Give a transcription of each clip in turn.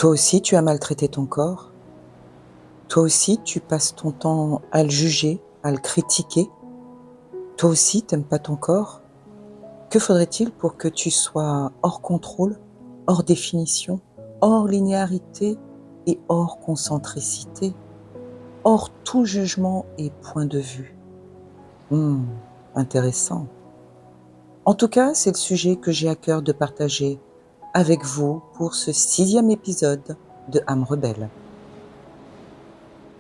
Toi aussi, tu as maltraité ton corps? Toi aussi, tu passes ton temps à le juger, à le critiquer? Toi aussi, t'aimes pas ton corps? Que faudrait-il pour que tu sois hors contrôle, hors définition, hors linéarité et hors concentricité, hors tout jugement et point de vue? Mmh, intéressant. En tout cas, c'est le sujet que j'ai à cœur de partager avec vous pour ce 6e épisode de âme rebelle.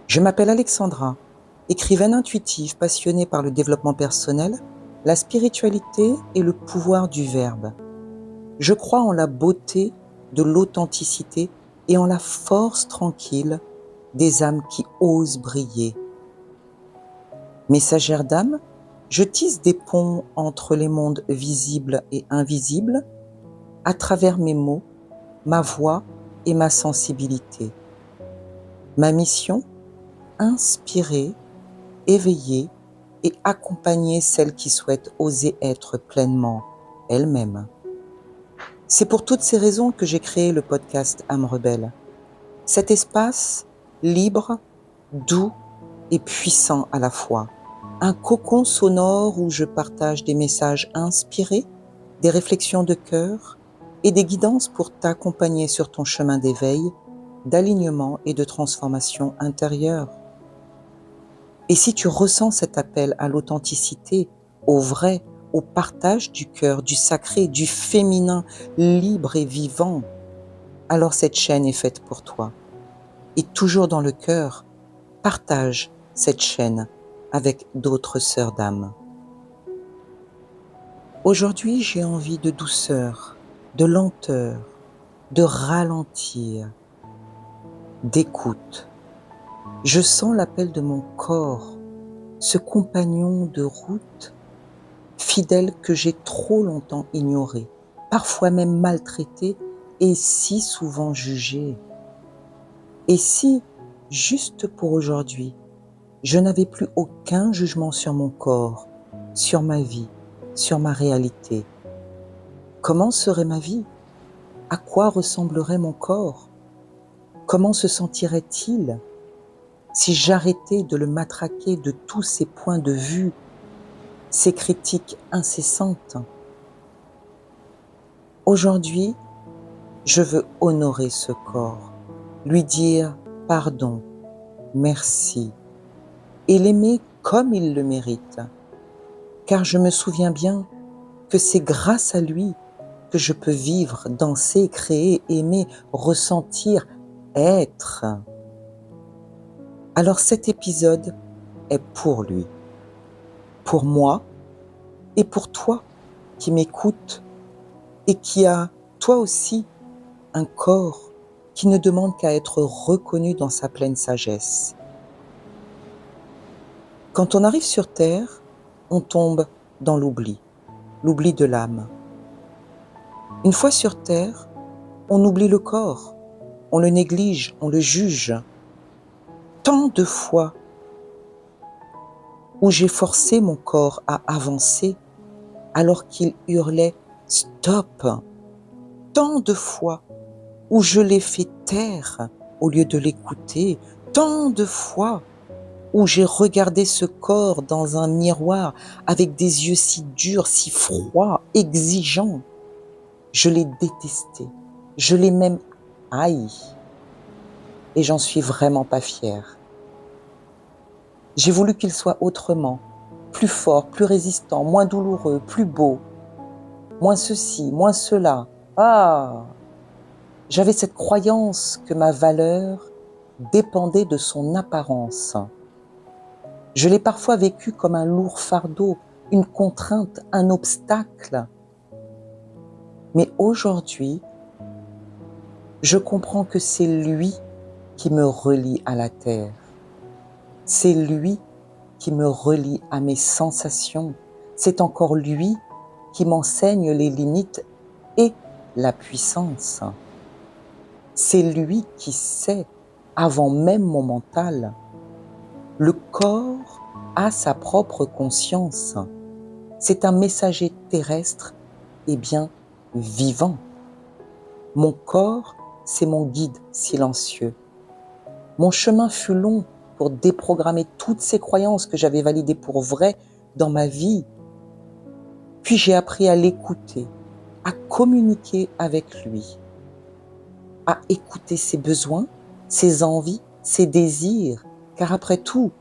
Je m'appelle Alexandra, écrivaine intuitive passionnée par le développement personnel, la spiritualité et le pouvoir du verbe. Je crois en la beauté de l'authenticité et en la force tranquille des âmes qui osent briller. Messagère d'âme, je tisse des ponts entre les mondes visibles et invisibles à travers mes mots, ma voix et ma sensibilité. Ma mission, inspirer, éveiller et accompagner celles qui souhaitent oser être pleinement elles-mêmes. C'est pour toutes ces raisons que j'ai créé le podcast âme rebelle. Cet espace libre, doux et puissant à la fois. Un cocon sonore où je partage des messages inspirés, des réflexions de cœur et des guidances pour t'accompagner sur ton chemin d'éveil, d'alignement et de transformation intérieure. Et si tu ressens cet appel à l'authenticité, au vrai, au partage du cœur, du sacré, du féminin, libre et vivant, alors cette chaîne est faite pour toi. Et toujours dans le cœur, partage cette chaîne avec d'autres sœurs d'âme. Aujourd'hui, j'ai envie de douceur, de lenteur, de ralentir, d'écoute. Je sens l'appel de mon corps, ce compagnon de route fidèle que j'ai trop longtemps ignoré, parfois même maltraité et si souvent jugé. Et si, juste pour aujourd'hui, je n'avais plus aucun jugement sur mon corps, sur ma vie, sur ma réalité, comment serait ma vie? À quoi ressemblerait mon corps? Comment se sentirait-il si j'arrêtais de le matraquer de tous ces points de vue, ces critiques incessantes? Aujourd'hui, je veux honorer ce corps, lui dire pardon, merci et l'aimer comme il le mérite. Car je me souviens bien que c'est grâce à lui que je peux vivre, danser, créer, aimer, ressentir, être. Alors cet épisode est pour lui, pour moi et pour toi qui m'écoutes et qui a, toi aussi, un corps qui ne demande qu'à être reconnu dans sa pleine sagesse. Quand on arrive sur Terre, on tombe dans l'oubli de l'âme. Une fois sur Terre, on oublie le corps, on le néglige, on le juge. Tant de fois où j'ai forcé mon corps à avancer alors qu'il hurlait « stop », tant de fois où je l'ai fait taire au lieu de l'écouter, tant de fois où j'ai regardé ce corps dans un miroir avec des yeux si durs, si froids, exigeants. Je l'ai détesté, je l'ai même haï et j'en suis vraiment pas fière. J'ai voulu qu'il soit autrement, plus fort, plus résistant, moins douloureux, plus beau, moins ceci, moins cela. Ah! J'avais cette croyance que ma valeur dépendait de son apparence. Je l'ai parfois vécu comme un lourd fardeau, une contrainte, un obstacle. Mais aujourd'hui, je comprends que c'est lui qui me relie à la terre. C'est lui qui me relie à mes sensations. C'est encore lui qui m'enseigne les limites et la puissance. C'est lui qui sait, avant même mon mental. Le corps a sa propre conscience. C'est un messager terrestre et bien vivant. Mon corps, c'est mon guide silencieux. Mon chemin fut long pour déprogrammer toutes ces croyances que j'avais validées pour vraies dans ma vie. Puis j'ai appris à l'écouter, à communiquer avec lui, à écouter ses besoins, ses envies, ses désirs, car après tout,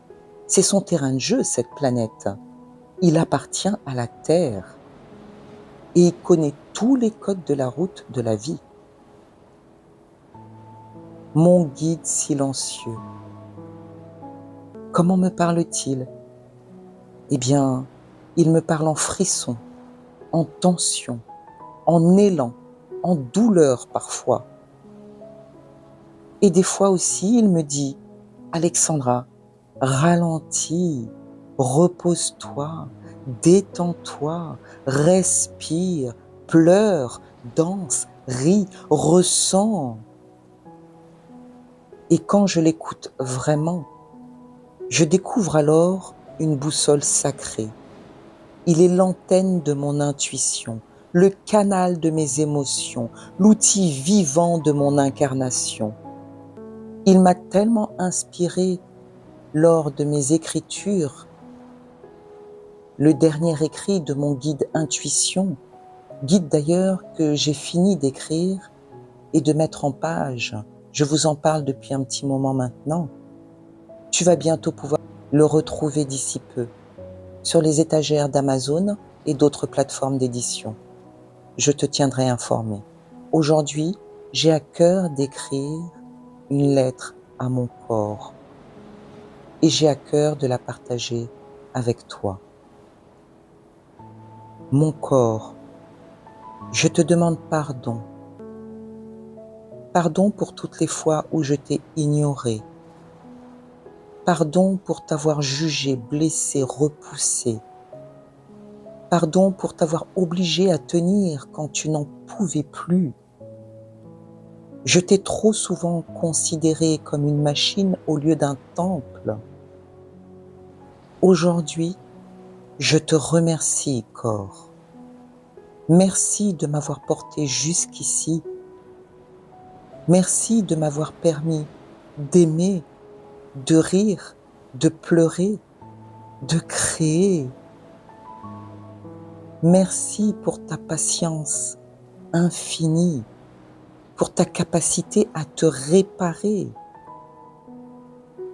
c'est son terrain de jeu, cette planète. Il appartient à la Terre et il connaît tous les codes de la route de la vie. Mon guide silencieux. Comment me parle-t-il? Eh bien, il me parle en frisson, en tension, en élan, en douleur parfois. Et des fois aussi, il me dit, Alexandra, ralentis, repose-toi, détends-toi, respire, pleure, danse, ris, ressens. Et quand je l'écoute vraiment, je découvre alors une boussole sacrée. Il est l'antenne de mon intuition, le canal de mes émotions, l'outil vivant de mon incarnation. Il m'a tellement inspiré lors de mes écritures, le dernier écrit de mon guide Intuition, guide d'ailleurs que j'ai fini d'écrire et de mettre en page. Je vous en parle depuis un petit moment maintenant. Tu vas bientôt pouvoir le retrouver d'ici peu sur les étagères d'Amazon et d'autres plateformes d'édition. Je te tiendrai informé. Aujourd'hui, j'ai à cœur d'écrire une lettre à mon corps et j'ai à cœur de la partager avec toi. Mon corps, je te demande pardon. Pardon pour toutes les fois où je t'ai ignoré. Pardon pour t'avoir jugé, blessé, repoussé. Pardon pour t'avoir obligé à tenir quand tu n'en pouvais plus. Je t'ai trop souvent considéré comme une machine au lieu d'un temple. Aujourd'hui, je te remercie, corps. Merci de m'avoir porté jusqu'ici. Merci de m'avoir permis d'aimer, de rire, de pleurer, de créer. Merci pour ta patience infinie, pour ta capacité à te réparer,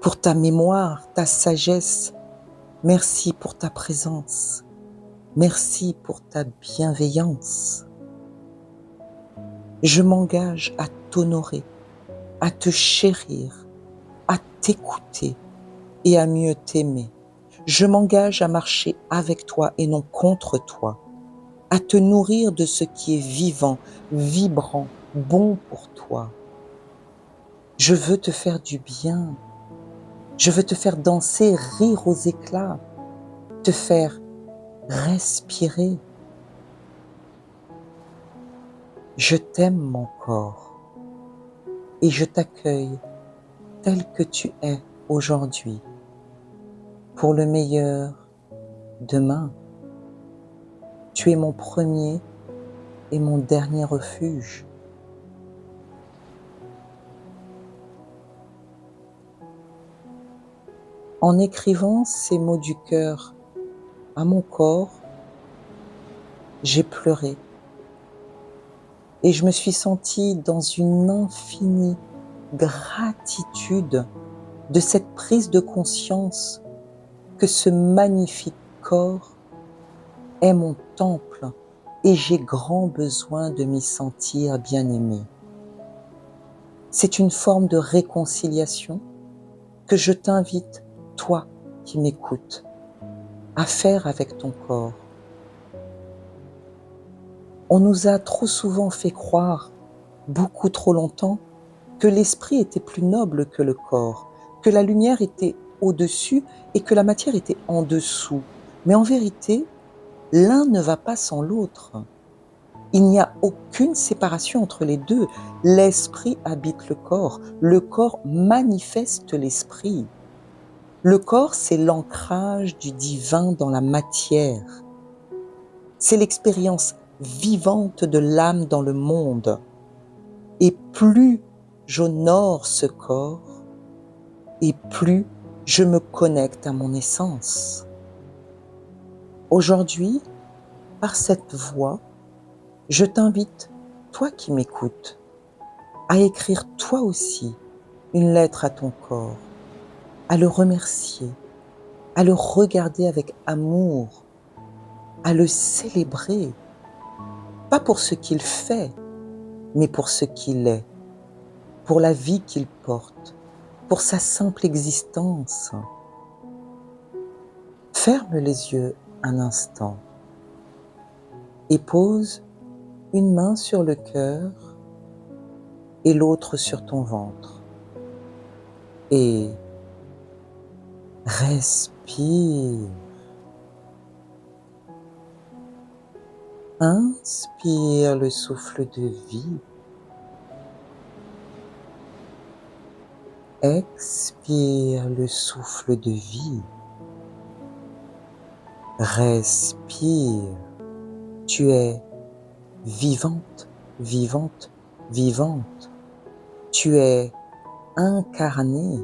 pour ta mémoire, ta sagesse. Merci pour ta présence. Merci pour ta bienveillance. Je m'engage à t'honorer, à te chérir, à t'écouter et à mieux t'aimer. Je m'engage à marcher avec toi et non contre toi, à te nourrir de ce qui est vivant, vibrant, bon pour toi. Je veux te faire du bien. Je veux te faire danser, rire aux éclats, te faire respirer. Je t'aime, mon corps, et je t'accueille tel que tu es aujourd'hui, pour le meilleur demain. Tu es mon premier et mon dernier refuge. En écrivant ces mots du cœur à mon corps, j'ai pleuré et je me suis sentie dans une infinie gratitude de cette prise de conscience que ce magnifique corps est mon temple et j'ai grand besoin de m'y sentir bien-aimée. C'est une forme de réconciliation que je t'invite, toi qui m'écoutes, à faire avec ton corps. On nous a trop souvent fait croire, beaucoup trop longtemps, que l'esprit était plus noble que le corps, que la lumière était au-dessus et que la matière était en dessous. Mais en vérité, l'un ne va pas sans l'autre. Il n'y a aucune séparation entre les deux. L'esprit habite le corps manifeste l'esprit. Le corps, c'est l'ancrage du divin dans la matière. C'est l'expérience vivante de l'âme dans le monde. Et plus j'honore ce corps, et plus je me connecte à mon essence. Aujourd'hui, par cette voix, je t'invite, toi qui m'écoutes, à écrire toi aussi une lettre à ton corps, à le remercier, à le regarder avec amour, à le célébrer, pas pour ce qu'il fait, mais pour ce qu'il est, pour la vie qu'il porte, pour sa simple existence. Ferme les yeux un instant et pose une main sur le cœur et l'autre sur ton ventre. Et respire. Inspire le souffle de vie. Expire le souffle de vie. Respire. Tu es vivante, vivante, vivante. Tu es incarnée.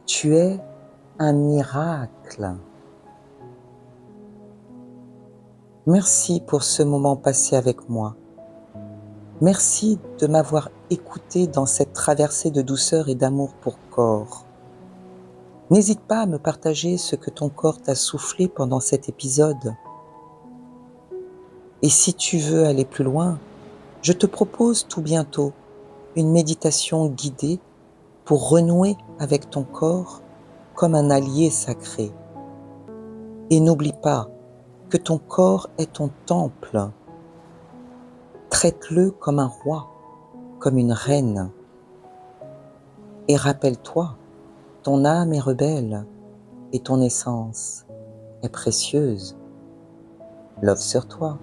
Tu es un miracle. Merci pour ce moment passé avec moi. Merci de m'avoir écouté dans cette traversée de douceur et d'amour pour corps. N'hésite pas à me partager ce que ton corps t'a soufflé pendant cet épisode. Et si tu veux aller plus loin, je te propose tout bientôt une méditation guidée pour renouer avec ton corps comme un allié sacré. Et n'oublie pas que ton corps est ton temple. Traite-le comme un roi, comme une reine. Et rappelle-toi, ton âme est rebelle et ton essence est précieuse. Love sur toi.